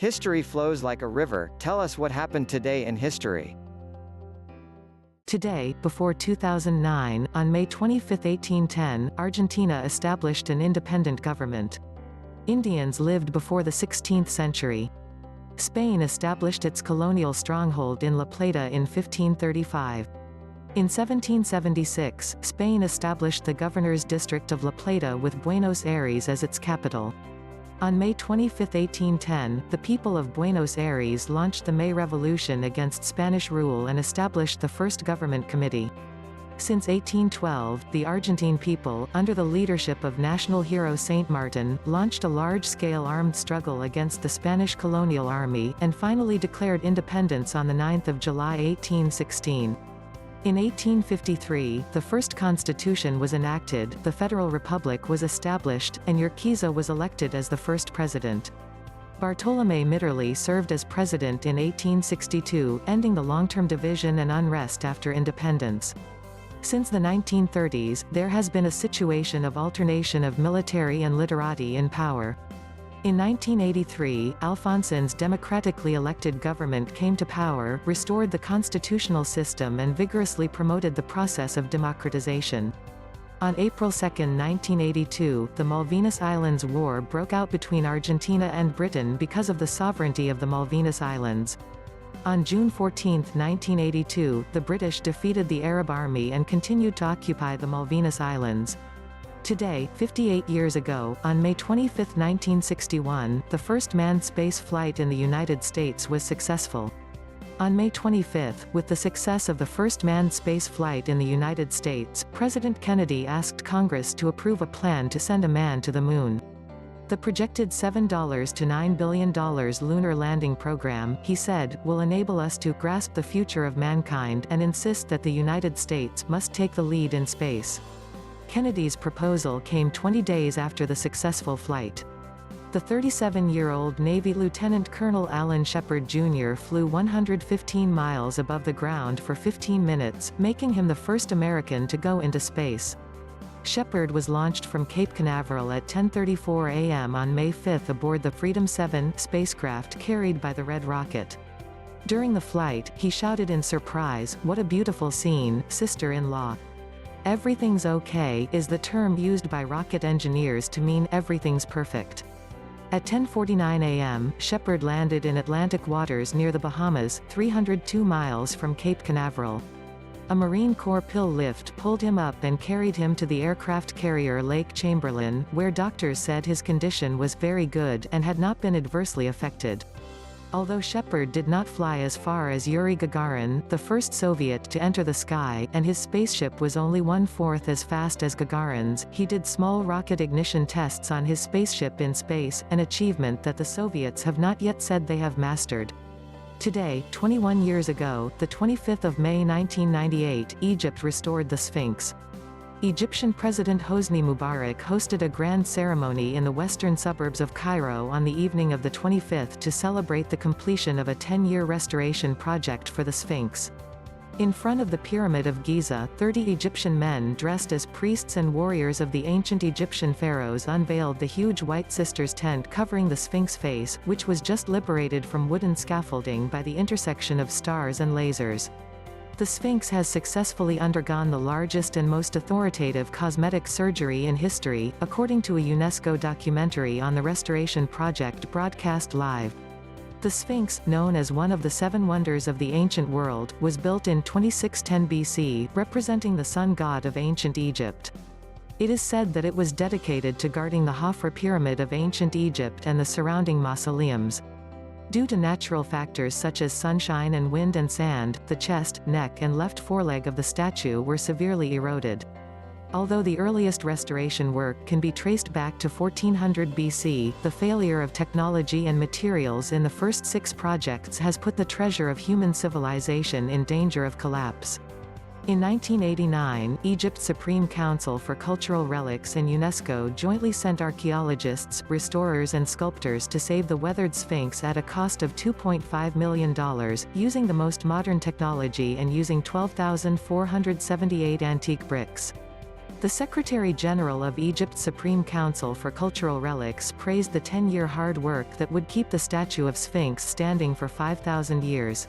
History flows like a river. Tell us what happened today in history. Today, before 2009, on May 25, 1810, Argentina established an independent government. Indians lived before the 16th century. Spain established its colonial stronghold in La Plata in 1535. In 1776, Spain established the Governor's District of La Plata with Buenos Aires as its capital. On May 25, 1810, the people of Buenos Aires launched the May Revolution against Spanish rule and established the first government committee. Since 1812, the Argentine people, under the leadership of national hero Saint Martin, launched a large-scale armed struggle against the Spanish colonial army, and finally declared independence on 9 July 1816. In 1853, the first constitution was enacted, the Federal Republic was established, and Urquiza was elected as the first president. Bartolomé Mitterrey served as president in 1862, ending the long-term division and unrest after independence. Since the 1930s, there has been a situation of alternation of military and literati in power. In 1983, Alfonsin's democratically elected government came to power, restored the constitutional system and vigorously promoted the process of democratization. On April 2, 1982, the Malvinas Islands War broke out between Argentina and Britain because of the sovereignty of the Malvinas Islands. On June 14, 1982, the British defeated the Arab Army and continued to occupy the Malvinas Islands. Today, 58 years ago, on May 25, 1961, the first manned space flight in the United States was successful. On May 25, with the success of the first manned space flight in the United States, President Kennedy asked Congress to approve a plan to send a man to the moon. The projected $7 to $9 billion lunar landing program, he said, will enable us to grasp the future of mankind and insist that the United States must take the lead in space. Kennedy's proposal came 20 days after the successful flight. The 37-year-old Navy Lieutenant Colonel Alan Shepard Jr. flew 115 miles above the ground for 15 minutes, making him the first American to go into space. Shepard was launched from Cape Canaveral at 10:34 a.m. on May 5 aboard the Freedom 7 spacecraft carried by the Red Rocket. During the flight, he shouted in surprise, "What a beautiful scene, sister-in-law." "Everything's okay" is the term used by rocket engineers to mean everything's perfect. At 10:49 a.m., Shepard landed in Atlantic waters near the Bahamas, 302 miles from Cape Canaveral. A Marine Corps pill lift pulled him up and carried him to the aircraft carrier Lake Chamberlain, where doctors said his condition was very good and had not been adversely affected. Although Shepard did not fly as far as Yuri Gagarin, the first Soviet to enter the sky, and his spaceship was only 1/4 as fast as Gagarin's, he did small rocket ignition tests on his spaceship in space, an achievement that the Soviets have not yet said they have mastered. Today, 21 years ago, the 25th of May 1998, Egypt restored the Sphinx. Egyptian President Hosni Mubarak hosted a grand ceremony in the western suburbs of Cairo on the evening of the 25th to celebrate the completion of a 10-year restoration project for the Sphinx. In front of the Pyramid of Giza, 30 Egyptian men dressed as priests and warriors of the ancient Egyptian pharaohs unveiled the huge White Sisters tent covering the Sphinx face, which was just liberated from wooden scaffolding by the intersection of stars and lasers. The Sphinx has successfully undergone the largest and most authoritative cosmetic surgery in history, according to a UNESCO documentary on the restoration project broadcast live. The Sphinx, known as one of the seven wonders of the ancient world, was built in 2610 BC, representing the sun god of ancient Egypt. It is said that it was dedicated to guarding the Khafra pyramid of ancient Egypt and the surrounding mausoleums. Due to natural factors such as sunshine and wind and sand, the chest, neck and left foreleg of the statue were severely eroded. Although the earliest restoration work can be traced back to 1400 BC, the failure of technology and materials in the first 6 projects has put the treasure of human civilization in danger of collapse. In 1989, Egypt's Supreme Council for Cultural Relics and UNESCO jointly sent archaeologists, restorers and sculptors to save the weathered Sphinx at a cost of $2.5 million, using the most modern technology and using 12,478 antique bricks. The Secretary-General of Egypt's Supreme Council for Cultural Relics praised the 10-year hard work that would keep the statue of Sphinx standing for 5,000 years.